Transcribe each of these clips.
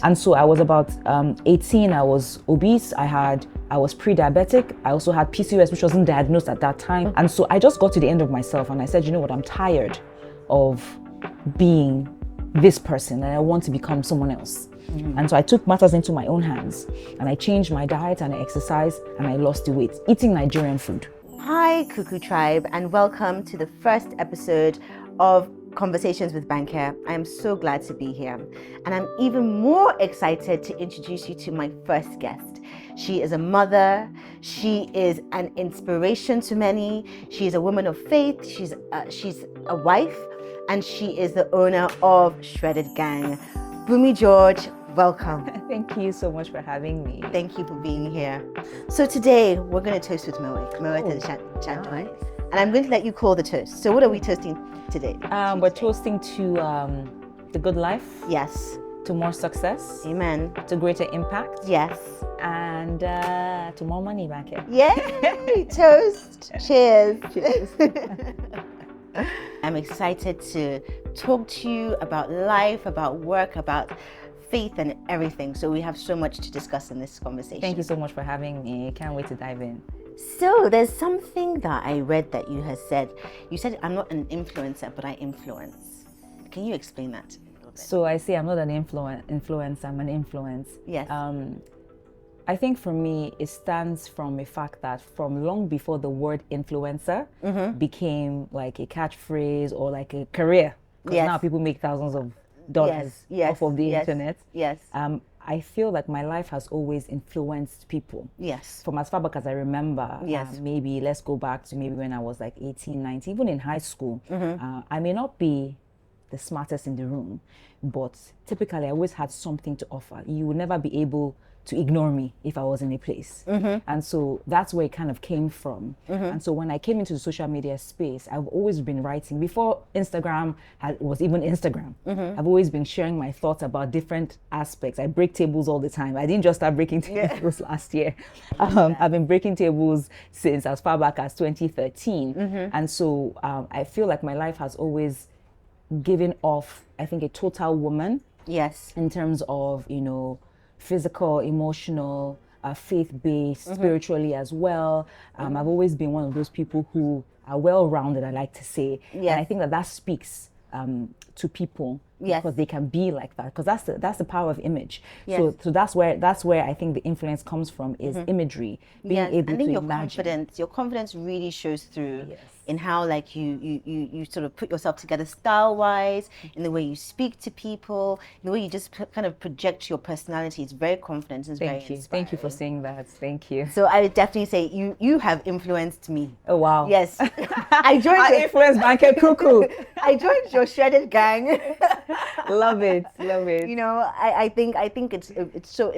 And so I was about 18, I was obese, I was pre-diabetic, I also had PCOS, which wasn't diagnosed at that time. And so I just got to the end of myself and I said, you know what, I'm tired of being this person and I want to become someone else. And so I took matters into my own hands and I changed my diet and I exercised and I lost the weight, eating Nigerian food. Hi, Cuckoo Tribe, and welcome to the first episode of Conversations with Banke. I am so glad to be here, and I'm even more excited to introduce you to my first guest. She is a mother, she is an inspiration to many, she is a woman of faith, she's a wife, and she is the owner of Shredded Gang. Bunmi George, welcome. Thank you so much for having me. Thank you for being here. So today we're going to toast with Moe to the champagne, and I'm going to let you call the toast. So what are we toasting today? We're toasting to the good life. Yes. To more success. Amen. To greater impact. Yes. And to more money, Banke. Yay! Toast. Cheers. Cheers. I'm excited to talk to you about life, about work, about faith and everything. So we have so much to discuss in this conversation. Thank you so much for having me. Can't wait to dive in. So there's something that I read that you have said. You said, I'm not an influencer, but I influence. Can you explain that a little bit? So I say I'm not an influencer, I'm an influence. Yes. I think for me, it stands from a fact that from long before the word influencer became like a catchphrase or like a career. Because now people make thousands of dollars off of the internet. Yes. I feel like my life has always influenced people. Yes. From as far back as I remember. Yes. Maybe let's go back to maybe when I was like 18, 19, even in high school. I may not be the smartest in the room, but typically I always had something to offer. You would never be able to ignore me if I was in a place. And so that's where it kind of came from. And so when I came into the social media space, I've always been writing. Before Instagram was even Instagram, I've always been sharing my thoughts about different aspects. I break tables all the time. I didn't just start breaking tables last year. I've been breaking tables since as far back as 2013. And so I feel like my life has always given off, I think, a total woman. Yes. In terms of, physical, emotional, faith-based, spiritually as well. I've always been one of those people who are well-rounded, I like to say. And I think that speaks to people because they can be like that, because that's the power of image. So that's where I think the influence comes from, is imagery, being able to imagine. Your confidence really shows through in how like you sort of put yourself together style-wise, in the way you speak to people, in the way you just kind of project your personality. It's very confident. It's very inspiring. Thank you for saying that. Thank you. So I would definitely say you have influenced me. Oh wow. Yes. I influenced Banke Cuckoo. I joined your Shredded Gang. Love it. I think it's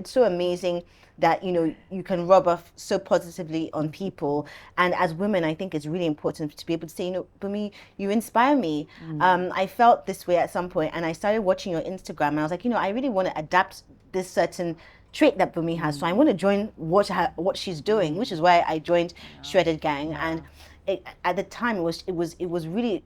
so amazing that you can rub off so positively on people. And as women, I think it's really important to be able to say, Bunmi, you inspire me. I felt this way at some point, and I started watching your Instagram, and I was like, I really want to adapt this certain trait that Bunmi has, so I want to join what she's doing, which is why I joined Shredded Gang. And at the time, it was really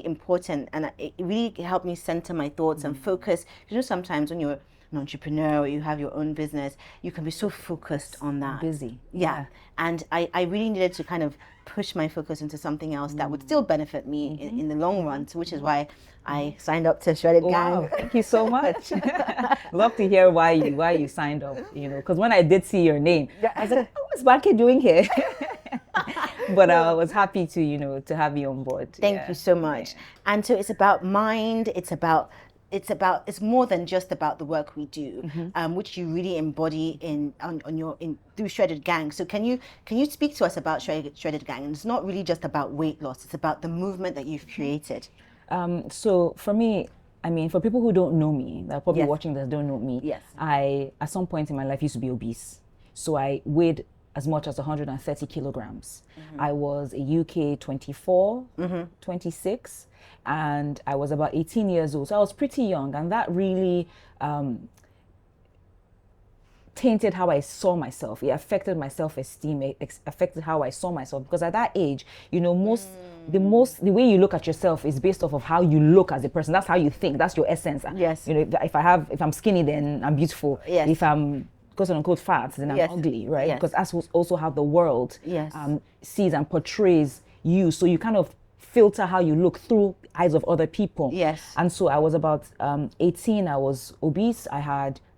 important, and it really helped me center my thoughts and focus. Sometimes when you're an entrepreneur or you have your own business, you can be so focused on that. Busy. Yeah. And I really needed to kind of push my focus into something else that would still benefit me in the long run, which is why I signed up to Shredded Gang. Wow, thank you so much. Love to hear why you signed up, because when I did see your name, I was like, what's Banke doing here? But I was happy to have you on board. Thank you so much. And so it's about mind, it's more than just about the work we do, which you really embody through Shredded Gang. So can you speak to us about Shredded Gang? And it's not really just about weight loss, it's about the movement that you've created. So for me, for people who don't know me, that are probably watching that don't know me, I at some point in my life used to be obese. So I weighed as much as 130 kilograms. I was a UK 24, 26, and I was about 18 years old. So I was pretty young, and that really tainted how I saw myself. It affected my self-esteem. It affected how I saw myself, because at that age, you know, the way you look at yourself is based off of how you look as a person. That's how you think. That's your essence. Yes. You know, if I'm skinny, then I'm beautiful. Yes. If I'm quote unquote fat, then I'm ugly, right? Yes. Because that's also how the world Yes. sees and portrays you. So you kind of filter how you look through eyes of other people. Yes. And so I was about 18. I was obese.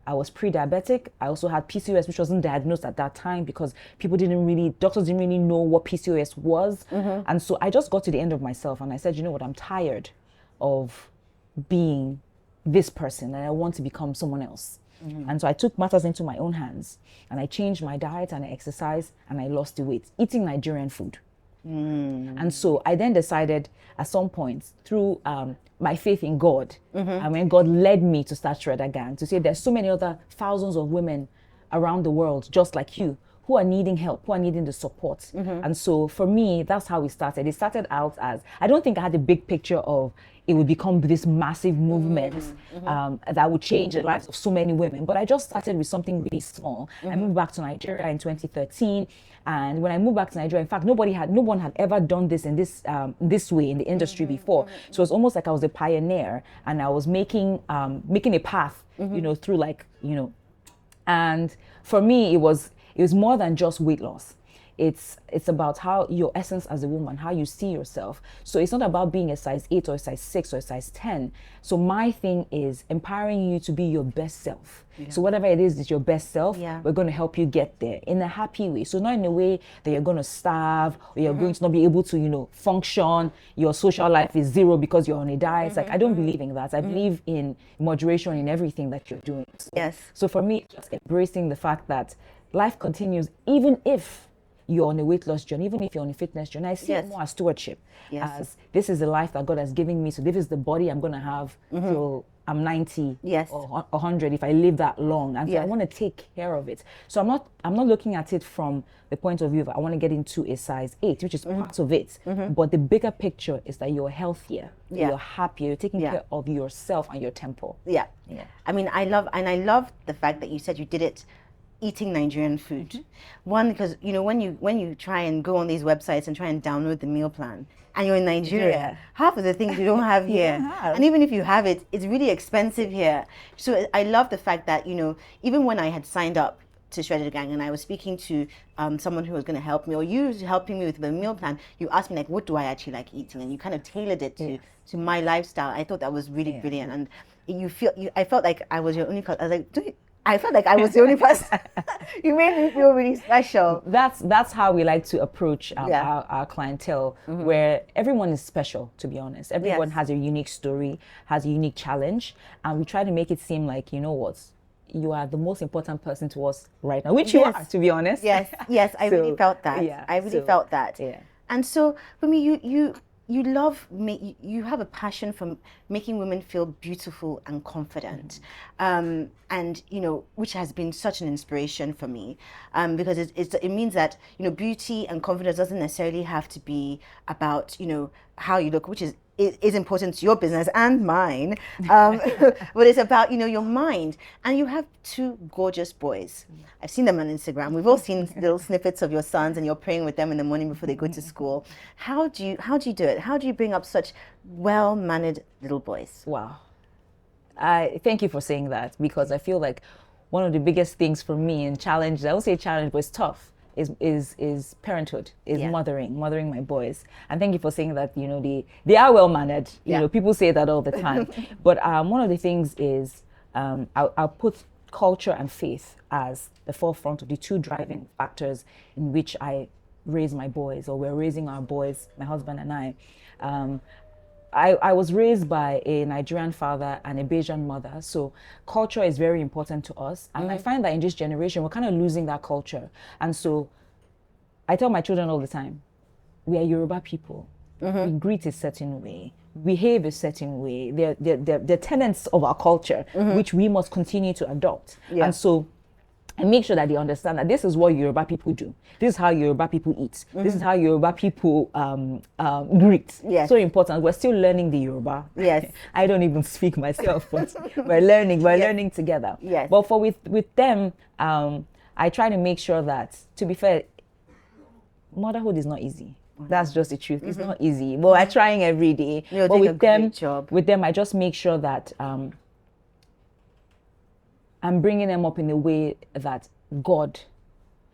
I was pre-diabetic. I also had PCOS, which wasn't diagnosed at that time because doctors didn't really know what PCOS was. And so I just got to the end of myself and I said, you know what, I'm tired of being this person and I want to become someone else. And so I took matters into my own hands and I changed my diet and I exercised and I lost the weight, eating Nigerian food. And so I then decided at some point through my faith in God, and when God led me to start Shredder Gang, to say there's so many other thousands of women around the world just like you who are needing help, who are needing the support. And so for me, that's how it started. It started out as, I don't think I had a big picture of it would become this massive movement that would change the lives of so many women. But I just started with something really small. I moved back to Nigeria in 2013. And when I moved back to Nigeria, in fact, no one had ever done this in this way in the industry before. So it was almost like I was a pioneer and I was making a path, you know, through and for me, it was more than just weight loss. It's about how your essence as a woman, how you see yourself. So it's not about being a size 8 or a size 6 or a size 10. So my thing is empowering you to be your best self. So whatever it is your best self, we're going to help you get there in a happy way. So not in a way that you're going to starve or you're going to not be able to, you know, function. Your social life is zero because you're on a diet. It's like, I don't believe in that. I believe in moderation in everything that you're doing. So for me, just embracing the fact that life continues even if you're on a weight loss journey, even if you're on a fitness journey. I see it more as stewardship. As this is the life that God has given me. So this is the body I'm going to have till I'm 90 or 100 if I live that long. And so I want to take care of it. So I'm not looking at it from the point of view of I want to get into a size 8, which is part of it. But the bigger picture is that you're healthier, you're happier, you're taking care of yourself and your temple. I mean, I love the fact that you said you did it eating Nigerian food. One, because you know when you try and go on these websites and try and download the meal plan and you're in Nigeria, half of the things you don't have here, and even if you have it, it's really expensive here. So I love the fact that, you know, even when I had signed up to Shredder Gang and I was speaking to someone who was going to help me, or you helping me with the meal plan, you asked me like, what do I actually like eating, and you kind of tailored it to my lifestyle. I thought that was really brilliant, and I felt like I was your only. I was like, I felt like I was the only person. You made me feel really special. That's how we like to approach our clientele, where everyone is special, to be honest. Everyone has a unique story, has a unique challenge, and we try to make it seem like, you know what, you are the most important person to us right now, which you are, to be honest. Yes, I really felt that. I really felt that. And so, for me, you have a passion for making women feel beautiful and confident, and you know, which has been such an inspiration for me, because it means that, you know, beauty and confidence doesn't necessarily have to be about, you know, how you look, which is important to your business and mine, but it's about, you know, your mind. And you have 2 gorgeous boys. I've seen them on Instagram. We've all seen little snippets of your sons, and you're praying with them in the morning before they go to school. How do you do it? How do you bring up such well-mannered little boys? Wow. I thank you for saying that, because I feel like one of the biggest things for me and challenge, I won't say challenge, but it's tough, is parenthood, is mothering my boys. And thank you for saying that, you know, they are well mannered. You know, people say that all the time. But one of the things is I'll put culture and faith as the forefront of the 2 driving factors in which I raise my boys, or we're raising our boys, my husband and I. I was raised by a Nigerian father and a Bajan mother, so culture is very important to us. And I find that in this generation, we're kind of losing that culture. And so I tell my children all the time, we are Yoruba people. We greet a certain way, behave a certain way. They're tenets of our culture, which we must continue to adopt. And so and make sure that they understand that this is what Yoruba people do. This is how Yoruba people eat. This is how Yoruba people greet. Yes. So important. We're still learning the Yoruba. Yes. I don't even speak myself, but we're learning. We're learning together. Yes. But for with them, I try to make sure that, to be fair, motherhood is not easy. That's just the truth. It's not easy. But we're trying every day. You're but doing with a great them, job. with them, I just make sure that I'm bringing them up in a way that God,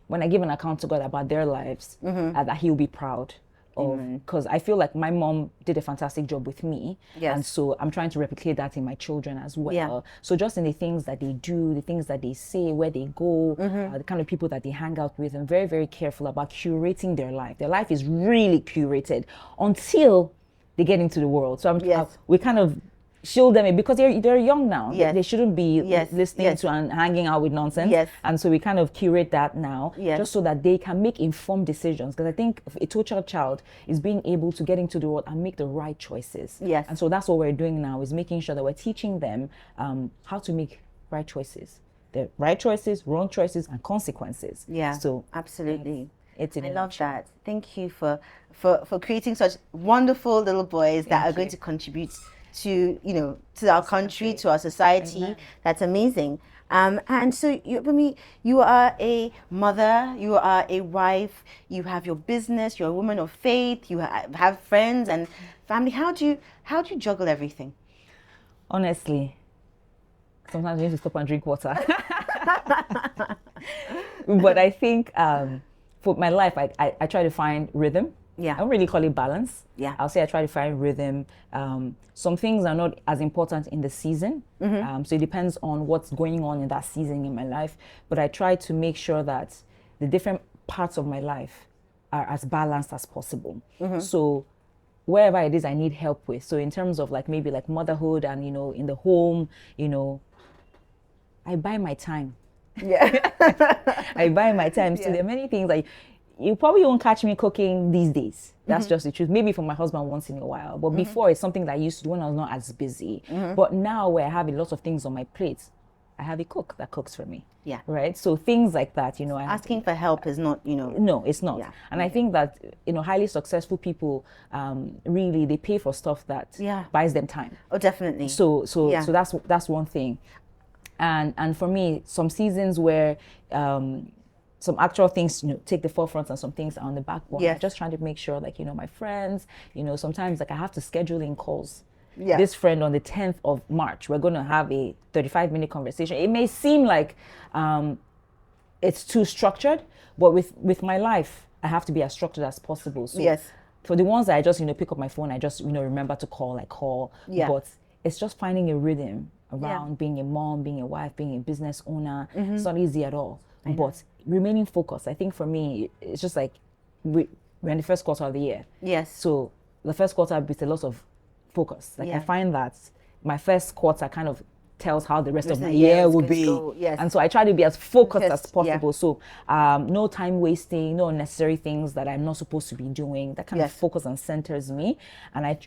when I give an account to God about their lives, that He'll be proud of. Because I feel like my mom did a fantastic job with me. Yes. And so I'm trying to replicate that in my children as well. Yeah. So just in the things that they do, the things that they say, where they go, the kind of people that they hang out with, I'm very, very careful about curating their life. Their life is really curated until they get into the world. So we kind of shield them because they're young now. Yes. They shouldn't be Yes. listening Yes. to and hanging out with nonsense. Yes. And so we kind of curate that now, just so that they can make informed decisions. Because I think a total child is being able to get into the world and make the right choices. Yes. And so that's what we're doing now, is making sure that we're teaching them how to make right choices. The right choices, wrong choices, and consequences. Yeah. So absolutely. It's I love that. Thank you for creating such wonderful little boys that are going to contribute to to our country, to our society. Amen. That's amazing. And so you are a mother, you are a wife, you have your business, you're a woman of faith, you have friends and family. How do you juggle everything? Honestly, sometimes you need to stop and drink water. But I think for my life, I try to find rhythm. Yeah. I don't really call it balance. Yeah. I'll say I try to find rhythm. Some things are not as important in the season. So it depends on what's going on in that season in my life. But I try to make sure that the different parts of my life are as balanced as possible. So wherever it is I need help with. So in terms of maybe motherhood and, in the home, I buy my time. Yeah. I buy my time. So there are many things you probably won't catch me cooking these days. That's just the truth. Maybe for my husband once in a while. But before, it's something that I used to do when I was not as busy. But now where I have a lot of things on my plate, I have a cook that cooks for me. Yeah. Right? So things like that, Asking for help is not, No, it's not. Yeah. And I think that, highly successful people, really, they pay for stuff that buys them time. Oh, definitely. So that's one thing. And for me, some seasons where some actual things, take the forefront and some things are on the back burner. Yes. I'm just trying to make sure, my friends, sometimes I have to schedule in calls. Yeah. This friend on the 10th of March, we're going to have a 35-minute conversation. It may seem like it's too structured, but with my life, I have to be as structured as possible. So yes. For the ones that I just, pick up my phone, I just, remember to call, I call. Yeah. But it's just finding a rhythm around being a mom, being a wife, being a business owner. It's not easy at all. But remaining focused, I think for me, it's just we're in the first quarter of the year. Yes. So the first quarter with a lot of focus. I find that my first quarter kind of tells how the rest of my year will be. Yes. And so I try to be as focused as possible. Yeah. So no time wasting, no unnecessary things that I'm not supposed to be doing. That kind of focus and centers me. And I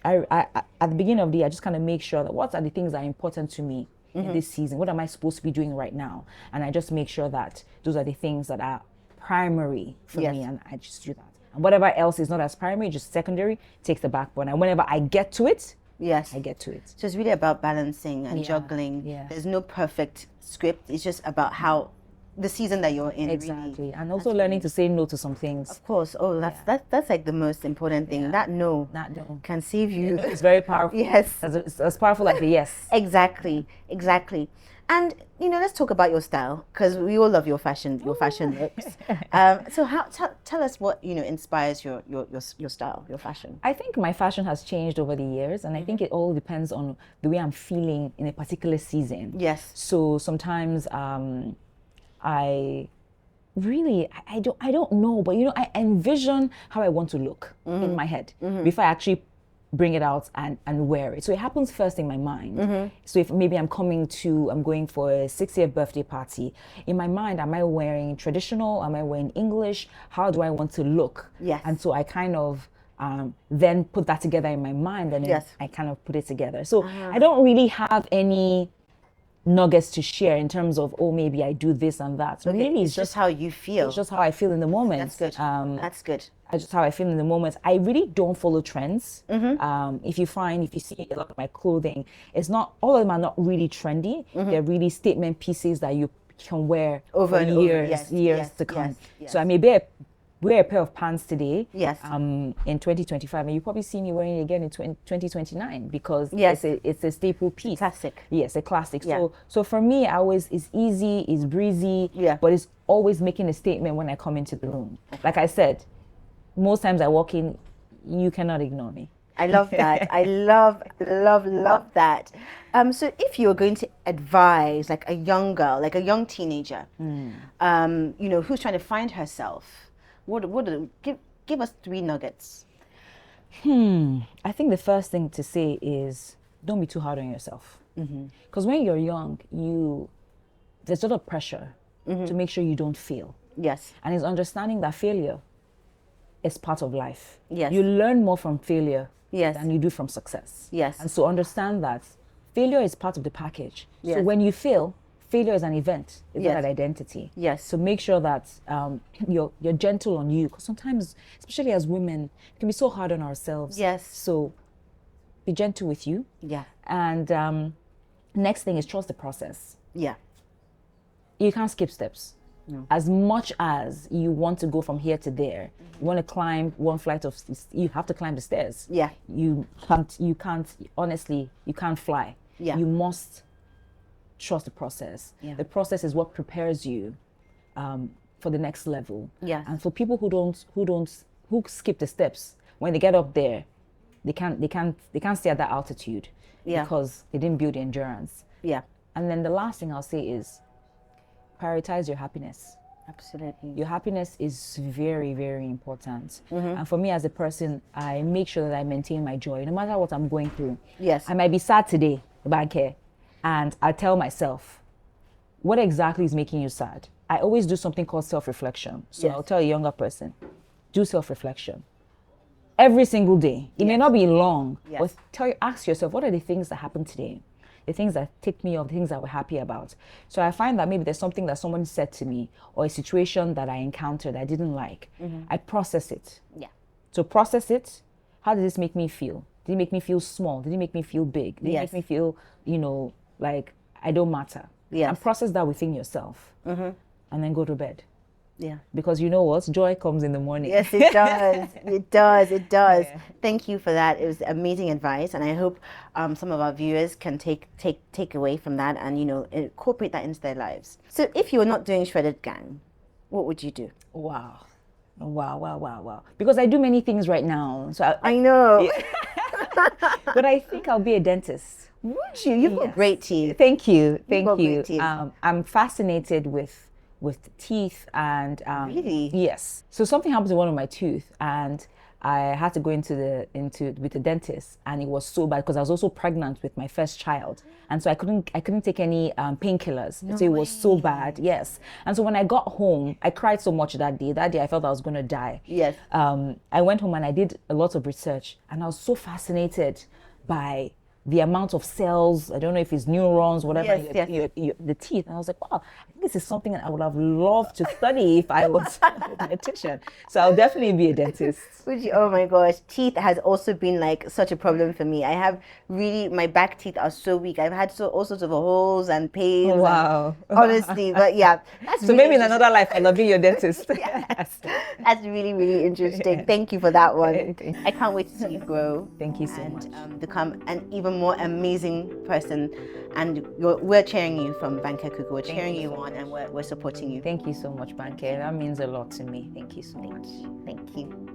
at the beginning of the year, I just kind of make sure that what are the things that are important to me in this season? What am I supposed to be doing right now? And I just make sure that those are the things that are primary for me, and I just do that. And whatever else is not as primary, just secondary, takes the back burner. And whenever I get to it, I get to it. So it's really about balancing and juggling. Yeah. There's no perfect script. It's just about how the season that you're in. Exactly. Really. And also learning to say no to some things. Of course. Oh, that's like the most important thing. That no can save you. It's very powerful. Yes. It's as powerful as the yes. Exactly. And let's talk about your style, because we all love your fashion looks. So tell us what inspires your style, your fashion. I think my fashion has changed over the years, and I think it all depends on the way I'm feeling in a particular season. Yes. So sometimes I don't know, but I envision how I want to look in my head before I actually bring it out and wear it. So it happens first in my mind. So if maybe I'm going for a 6-year birthday party, in my mind, am I wearing traditional? Am I wearing English? How do I want to look? Yes. And so I kind of then put that together in my mind, and then I kind of put it together. So I don't really have any nuggets to share in terms of, oh, maybe I do this and that. Okay, Really, it's just how you feel. it's just how I feel in the moment. That's good. That's good. Just how I feel in the moment. I really don't follow trends. If you see a lot of my clothing, it's not, all of them are not really trendy. They're really statement pieces that you can wear Over for and over. years, Yes, years yes, to come. yes, yes. So I may wear a pair of pants today. Yes. In 2025, and you probably see me wearing it again in 2029 because Yes. it's a staple piece. Classic. Yes, a classic. Yeah. So for me, it's easy, it's breezy. Yeah. But it's always making a statement when I come into the room. Like I said, most times I walk in, you cannot ignore me. I love that. I love that. So if you're going to advise like a young girl, like a young teenager, who's trying to find herself, give us 3 nuggets. I think the first thing to say is don't be too hard on yourself. Because when you're young, there's a lot of pressure to make sure you don't fail. Yes. And it's understanding that failure is part of life. Yes. You learn more from failure Yes. than you do from success. Yes. And so understand that failure is part of the package. Yes. So when you fail, failure is an event. It's Yes. not an identity. Yes. So make sure that you're gentle on you, because sometimes, especially as women, we can be so hard on ourselves. Yes. So be gentle with you. Yeah. And next thing is trust the process. Yeah. You can't skip steps. No. As much as you want to go from here to there, you want to climb one flight of, you have to climb the stairs. Yeah. You can't, honestly, you can't fly. Yeah. You must trust the process. Yeah. The process is what prepares you for the next level. Yes. And for people who skip the steps, when they get up there, they can't stay at that altitude. Yeah. Because they didn't build the endurance. Yeah. And then the last thing I'll say is prioritize your happiness. Absolutely. Your happiness is very, very important. And for me as a person, I make sure that I maintain my joy no matter what I'm going through. Yes. I might be sad today, Banke, and I tell myself, what exactly is making you sad? I always do something called self-reflection. So Yes. I'll tell a younger person, do self-reflection. Every single day. It may Yes. not be long, Yes. but ask yourself, what are the things that happened today? The things that ticked me off, the things that we're happy about. So I find that maybe there's something that someone said to me or a situation that I encountered that I didn't like. I process it. Yeah. So process it. How did this make me feel? Did it make me feel small? Did it make me feel big? Did it Yes. make me feel, like I don't matter? Yes. And process that within yourself. And then go to bed. Yeah. Because you know what? Joy comes in the morning. Yes, it does. It does. It does. Yeah. Thank you for that. It was amazing advice, and I hope some of our viewers can take away from that and incorporate that into their lives. So, if you were not doing Shredded Gang, what would you do? Wow. Because I do many things right now. So I know. but I think I'll be a dentist. Would you? You've got Yes. great teeth. Thank you. got great teeth. I'm fascinated with teeth and Really? yes. So something happened to one of my teeth, and I had to go with the dentist, and it was so bad because I was also pregnant with my first child, and so I couldn't take any painkillers. So it was so bad. Yes. And so when I got home, I cried so much that day. That day I felt I was going to die. Yes. I went home and I did a lot of research, and I was so fascinated by the amount of cells, I don't know if it's neurons, whatever, Yes, the teeth. And I was like, wow, I think this is something that I would have loved to study if I was a dietitian. So I'll definitely be a dentist. Would you? Oh my gosh, teeth has also been like such a problem for me. I have my back teeth are so weak. I've had all sorts of holes and pains. Wow. And, honestly, but yeah. That's So really maybe in interesting. another life I'll be your dentist. Yes. That's really, really interesting. Thank you for that one. Thank you. I can't wait to see you grow. Thank you so much. And become an even more amazing person. And we're cheering you from Banke Kuku. We're cheering you on, and we're supporting you. Thank you so much, Banke. That means a lot to me. Thank you so much. Thank you.